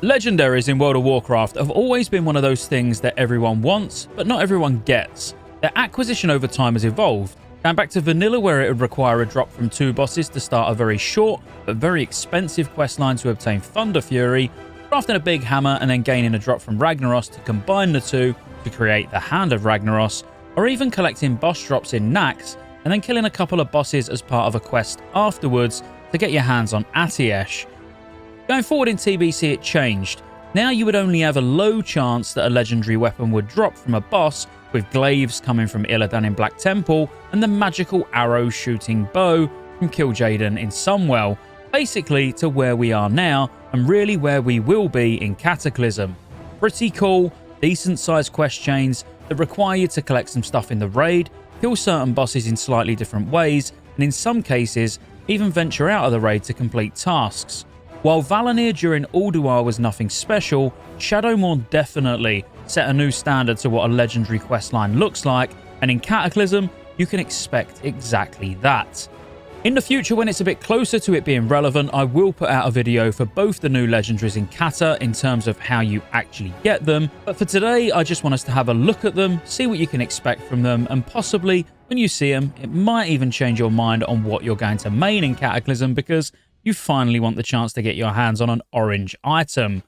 Legendaries in World of Warcraft have always been one of those things that everyone wants, but not everyone gets. Their acquisition over time has evolved, going back to vanilla where it would require a drop from 2 bosses to start a very short but very expensive questline to obtain Thunder Fury, crafting a big hammer and then gaining a drop from Ragnaros to combine the two to create the Hand of Ragnaros, or even collecting boss drops in Nax and then killing a couple of bosses as part of a quest afterwards to get your hands on Atiesh. Going forward in TBC it changed. Now you would only have a low chance that a legendary weapon would drop from a boss, with glaives coming from Illidan in Black Temple and the magical arrow shooting bow from Kil'jaeden in Sunwell, basically to where we are now and really where we will be in Cataclysm. Pretty cool, decent sized quest chains that require you to collect some stuff in the raid, kill certain bosses in slightly different ways, and in some cases even venture out of the raid to complete tasks. While Valanir during Ulduar was nothing special, Shadowmourne definitely set a new standard to what a legendary questline looks like, and in Cataclysm you can expect exactly that. In the future, when it's a bit closer to it being relevant, I will put out a video for both the new legendaries in Cata in terms of how you actually get them, but for today I just want us to have a look at them, see what you can expect from them, and possibly when you see them it might even change your mind on what you're going to main in Cataclysm, because you finally want the chance to get your hands on an orange item.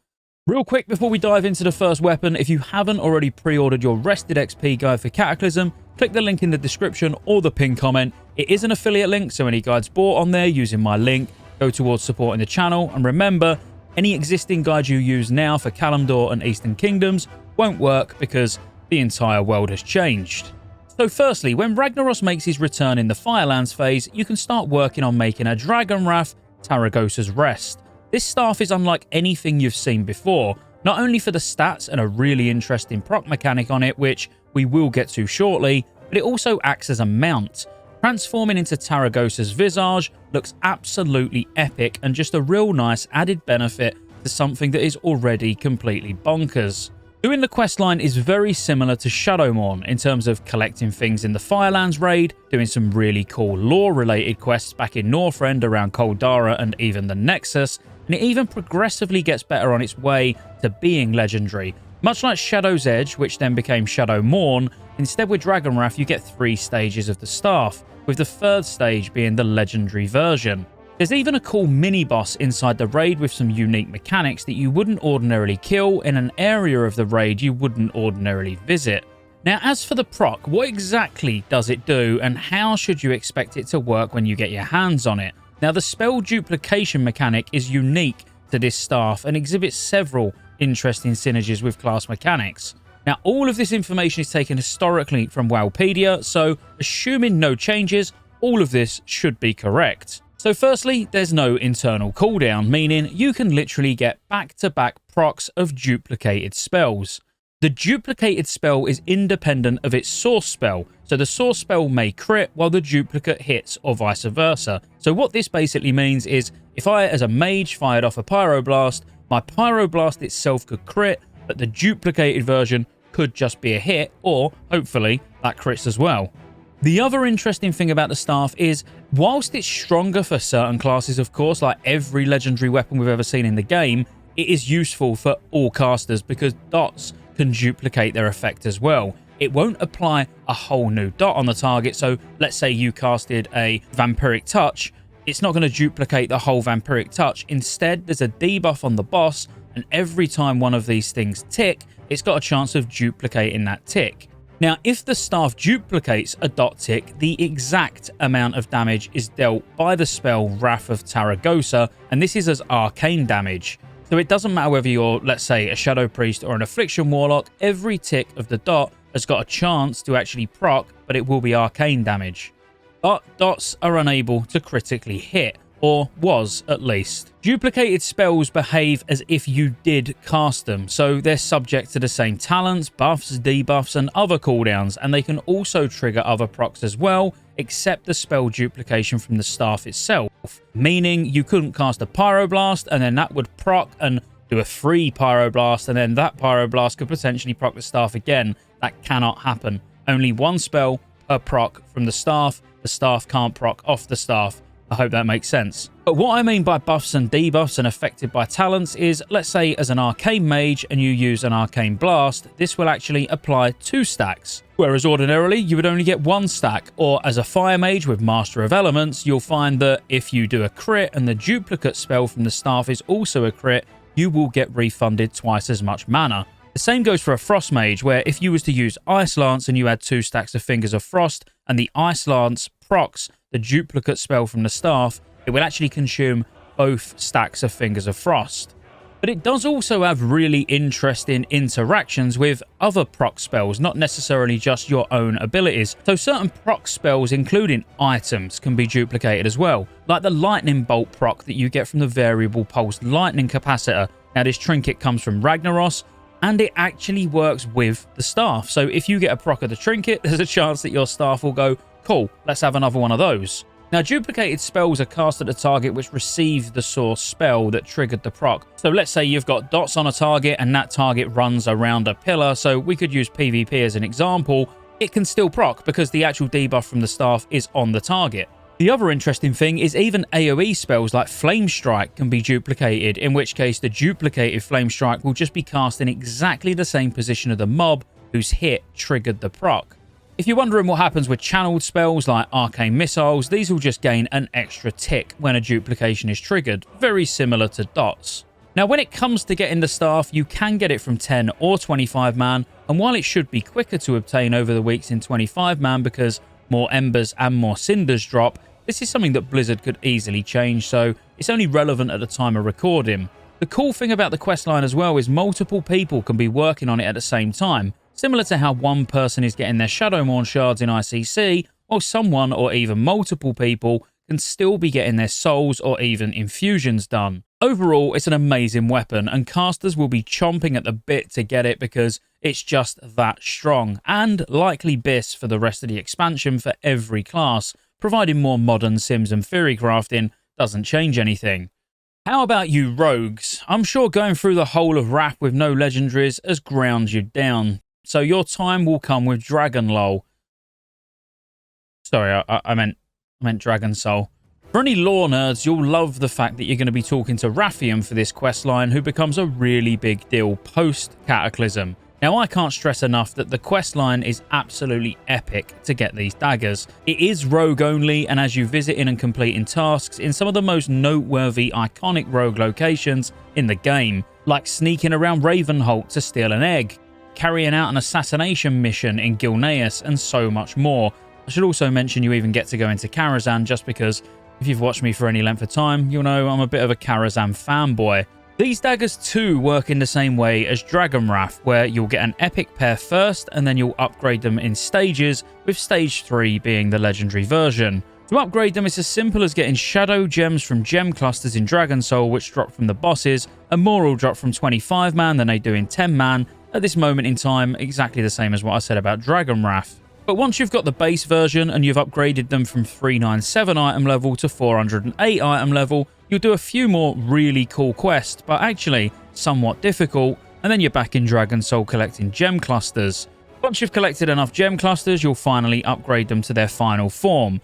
Real quick before we dive into the first weapon, if you haven't already pre-ordered your Rested XP guide for Cataclysm, click the link in the description or the pinned comment. It is an affiliate link, so any guides bought on there using my link go towards supporting the channel. And remember, any existing guides you use now for Kalimdor and Eastern Kingdoms won't work because the entire world has changed. So firstly, when Ragnaros makes his return in the Firelands phase, you can start working on making a Dragon Wrath Tarragosa's Rest. This staff is unlike anything you've seen before, not only for the stats and a really interesting proc mechanic on it, which we will get to shortly, but it also acts as a mount. Transforming into Tarragosa's visage looks absolutely epic and just a real nice added benefit to something that is already completely bonkers. Doing the questline is very similar to Shadowmourne in terms of collecting things in the Firelands raid, doing some really cool lore-related quests back in Northrend around Kol Dara and even the Nexus, and it even progressively gets better on its way to being legendary. Much like Shadow's Edge, which then became Shadowmourne, instead with Dragon Wrath you get 3 stages of the staff, with the 3rd stage being the legendary version. There's even a cool mini-boss inside the raid with some unique mechanics that you wouldn't ordinarily kill in an area of the raid you wouldn't ordinarily visit. Now as for the proc, what exactly does it do and how should you expect it to work when you get your hands on it? Now the spell duplication mechanic is unique to this staff and exhibits several interesting synergies with class mechanics. Now all of this information is taken historically from Wowpedia, so assuming no changes, all of this should be correct. So firstly, there's no internal cooldown, meaning you can literally get back-to-back procs of duplicated spells. The duplicated spell is independent of its source spell, so the source spell may crit while the duplicate hits or vice versa. So what this basically means is if I as a mage fired off a pyroblast, my pyroblast itself could crit, but the duplicated version could just be a hit, or hopefully that crits as well. The other interesting thing about the staff is, whilst it's stronger for certain classes of course, like every legendary weapon we've ever seen in the game, it is useful for all casters because dots can duplicate their effect as well. It won't apply a whole new dot on the target, so let's say you casted a Vampiric Touch, it's not going to duplicate the whole Vampiric Touch. Instead, there's a debuff on the boss, and every time one of these things tick, it's got a chance of duplicating that tick. Now, if the staff duplicates a dot tick, the exact amount of damage is dealt by the spell Wrath of Tarragosa, and this is as arcane damage. So it doesn't matter whether you're, let's say, a Shadow Priest or an Affliction Warlock, every tick of the dot has got a chance to actually proc, but it will be arcane damage. But dots are unable to critically hit, or was at least. Duplicated spells behave as if you did cast them, so they're subject to the same talents, buffs, debuffs and other cooldowns, and they can also trigger other procs as well, except the spell duplication from the staff itself, meaning you couldn't cast a Pyroblast and then that would proc and do a free Pyroblast, and then that Pyroblast could potentially proc the staff again. That cannot happen. Only one spell per proc from the staff can't proc off the staff I hope that makes sense. But what I mean by buffs and debuffs and affected by talents is, let's say as an arcane mage and you use an arcane blast, this will actually apply 2 stacks. Whereas ordinarily you would only get 1 stack. Or as a fire mage with Master of Elements, you'll find that if you do a crit and the duplicate spell from the staff is also a crit, you will get refunded twice as much mana. The same goes for a Frost Mage, where if you was to use Ice Lance and you had 2 stacks of Fingers of Frost and the Ice Lance procs the duplicate spell from the staff, it will actually consume both stacks of Fingers of Frost. But it does also have really interesting interactions with other proc spells, not necessarily just your own abilities. So certain proc spells, including items, can be duplicated as well, like the Lightning Bolt proc that you get from the Variable Pulse Lightning Capacitor. Now this trinket comes from Ragnaros, and it actually works with the staff. So if you get a proc of the trinket, there's a chance that your staff will go, cool, let's have another one of those. Now, duplicated spells are cast at the target which received the source spell that triggered the proc. So let's say you've got dots on a target and that target runs around a pillar. So we could use PvP as an example. It can still proc because the actual debuff from the staff is on the target. The other interesting thing is even AoE spells like Flame Strike can be duplicated, in which case the duplicated Flame Strike will just be cast in exactly the same position of the mob whose hit triggered the proc. If you're wondering what happens with channeled spells like Arcane Missiles, these will just gain an extra tick when a duplication is triggered, very similar to dots. Now when it comes to getting the staff, you can get it from 10 or 25 man, and while it should be quicker to obtain over the weeks in 25 man because more embers and more cinders drop, this is something that Blizzard could easily change, so it's only relevant at the time of recording. The cool thing about the questline as well is multiple people can be working on it at the same time, similar to how one person is getting their Shadowmourne shards in ICC, while someone or even multiple people can still be getting their souls or even infusions done. Overall, it's an amazing weapon, and casters will be chomping at the bit to get it because it's just that strong, and likely BIS for the rest of the expansion for every class, providing more modern sims and theory crafting doesn't change anything. How about you rogues? I'm sure going through the whole of Wrath with no legendaries has ground you down, so your time will come with Dragon Lol. Sorry, I meant Dragon Soul. For any lore nerds, you'll love the fact that you're going to be talking to Rathian for this questline, who becomes a really big deal post-Cataclysm. Now, I can't stress enough that the questline is absolutely epic to get these daggers. It is rogue only, and as you visit in and completing tasks in some of the most noteworthy iconic rogue locations in the game, like sneaking around Ravenholt to steal an egg, carrying out an assassination mission in Gilneas, and so much more. I should also mention you even get to go into Karazhan, just because if you've watched me for any length of time, you'll know I'm a bit of a Karazhan fanboy. These daggers too work in the same way as Dragon Wrath, where you'll get an epic pair first and then you'll upgrade them in stages, with stage 3 being the legendary version. To upgrade them, it's as simple as getting shadow gems from gem clusters in Dragon Soul, which drop from the bosses, and more will drop from 25 man than they do in 10 man. At this moment in time, exactly the same as what I said about Dragon Wrath. But once you've got the base version and you've upgraded them from 397 item level to 408 item level, you'll do a few more really cool quests, but actually somewhat difficult, and then you're back in Dragon Soul collecting gem clusters. Once you've collected enough gem clusters, you'll finally upgrade them to their final form.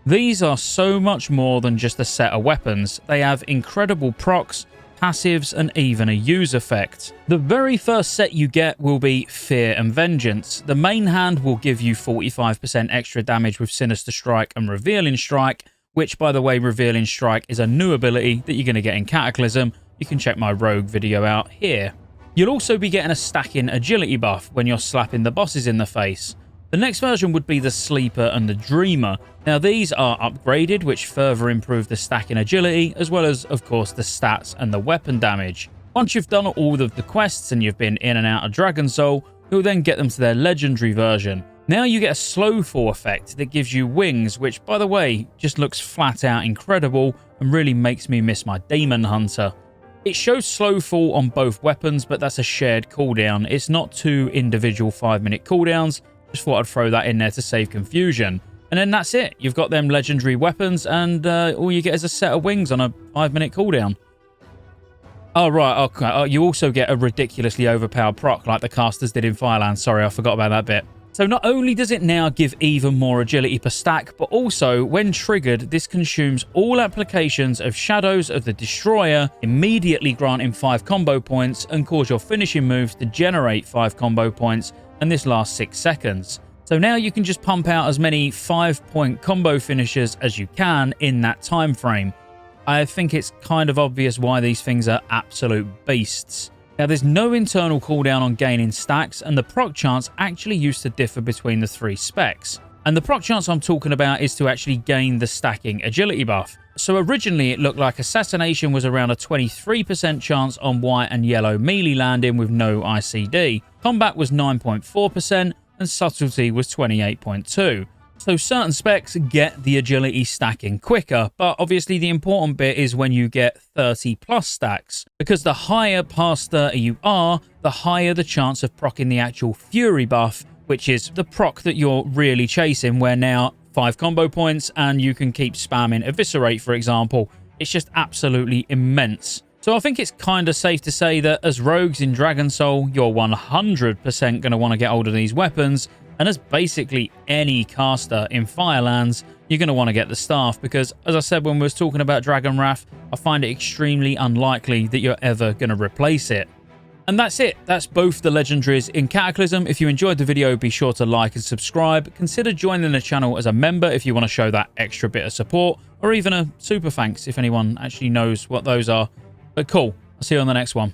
These are so much more than just a set of weapons. They have incredible procs, passives, and even a use effect. The very first set you get will be Fear and Vengeance. The main hand will give you 45% extra damage with Sinister Strike and Revealing Strike, which, by the way, Revealing Strike is a new ability that you're going to get in Cataclysm. You can check my Rogue video out here. You'll also be getting a stacking agility buff when you're slapping the bosses in the face. The next version would be the Sleeper and the Dreamer. Now these are upgraded, which further improve the stacking agility, as well as, of course, the stats and the weapon damage. Once you've done all of the quests and you've been in and out of Dragon Soul, you'll then get them to their legendary version. Now you get a slow fall effect that gives you wings, which, by the way, just looks flat out incredible and really makes me miss my Demon Hunter. It shows slow fall on both weapons, but that's a shared cooldown. It's not 2 individual 5-minute cooldowns. Just thought I'd throw that in there to save confusion. And then that's it. You've got them legendary weapons, and all you get is a set of wings on a 5-minute cooldown. Oh, right. Okay. You also get a ridiculously overpowered proc like the casters did in Fireland. Sorry, I forgot about that bit. So not only does it now give even more agility per stack, but also when triggered, this consumes all applications of Shadows of the Destroyer, immediately granting 5 combo points and cause your finishing moves to generate 5 combo points, and this lasts 6 seconds. So now you can just pump out as many 5-point combo finishers as you can in that time frame. I think it's kind of obvious why these things are absolute beasts. Now, there's no internal cooldown on gaining stacks, and the proc chance actually used to differ between the 3 specs. And the proc chance I'm talking about is to actually gain the stacking agility buff. So originally it looked like Assassination was around a 23% chance on white and yellow melee landing with no ICD. Combat was 9.4% and Subtlety was 28.2%. So certain specs get the agility stacking quicker, but obviously the important bit is when you get 30 plus stacks, because the higher past 30 you are, the higher the chance of proccing the actual Fury buff, which is the proc that you're really chasing, where now 5 combo points and you can keep spamming Eviscerate, for example. It's just absolutely immense. So I think it's kind of safe to say that as rogues in Dragon Soul, you're 100% going to want to get hold of these weapons. And as basically any caster in Firelands, you're going to want to get the staff because, as I said when we was talking about Dragon Wrath, I find it extremely unlikely that you're ever going to replace it. And that's it. That's both the legendaries in Cataclysm. If you enjoyed the video, be sure to like and subscribe. Consider joining the channel as a member if you want to show that extra bit of support, or even a super thanks if anyone actually knows what those are. But cool. I'll see you on the next one.